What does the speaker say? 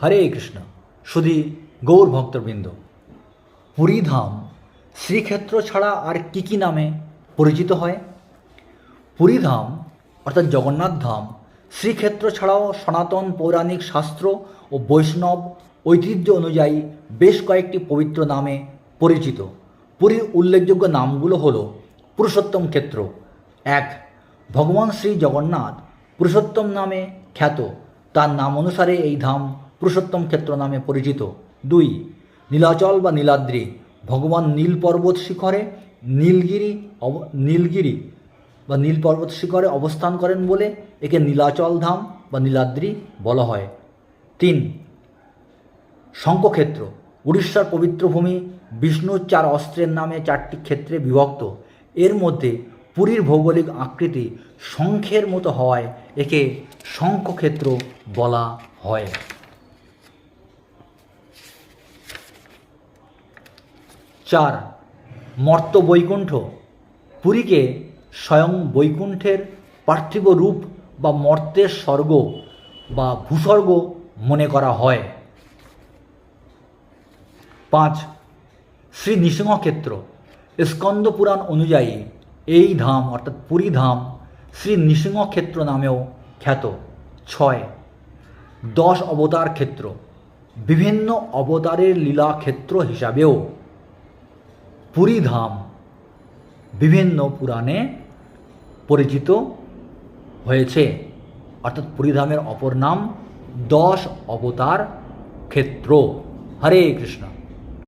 হরে কৃষ্ণ। শুধু গৌর ভক্তবৃন্দ, পুরীধাম শ্রীক্ষেত্র ছাড়া আর কি কি নামে পরিচিত হয়? পুরীধাম অর্থাৎ জগন্নাথ ধাম শ্রীক্ষেত্র ছাড়াও সনাতন পৌরাণিক শাস্ত্র ও বৈষ্ণব ঐতিহ্য অনুযায়ী বেশ কয়েকটি পবিত্র নামে পরিচিত। পুরীর উল্লেখযোগ্য নামগুলো হল পুরুষোত্তম ক্ষেত্র। 1. ভগবান শ্রী জগন্নাথ পুরুষোত্তম নামে খ্যাত, তার নাম অনুসারে এই ধাম পুরুষোত্তম ক্ষেত্র নামে পরিচিত। 2. নীলাচল বা নীলাদ্রি, ভগবান নীল পর্বত শিখরে নীলগিরি বা নীল পর্বত শিখরে অবস্থান করেন বলে একে নীলাচল ধাম বা নীলাদ্রি বলা হয়। 3. শঙ্খক্ষেত্র, উড়িষ্যার পবিত্র ভূমি, বিষ্ণুর 4 অস্ত্রের নামে 4টি ক্ষেত্রে বিভক্ত। এর মধ্যে পুরীর ভৌগোলিক আকৃতি শঙ্খের মতো হওয়ায় একে শঙ্খক্ষেত্র বলা হয়। 4. মর্ত্য বৈকুণ্ঠ, পুরীকে স্বয়ং বৈকুণ্ঠের পার্থিব রূপ বা মর্ত্যের স্বর্গ বা ভূস্বর্গ মনে করা হয়। 5. শ্রী নৃসিংহক্ষেত্র, স্কন্দ পুরাণ অনুযায়ী এই ধাম অর্থাৎ পুরী ধাম শ্রী নৃসিংহক্ষেত্র নামেও খ্যাত। 6. 10 অবতার ক্ষেত্র, বিভিন্ন অবতারের লীলাক্ষেত্র হিসাবেও পুরী ধাম বিভিন্ন পুরাণে পরিচিত হয়েছে, অর্থাৎ পুরী ধামের অপর নাম 10 অবতার ক্ষেত্র। হরে কৃষ্ণ।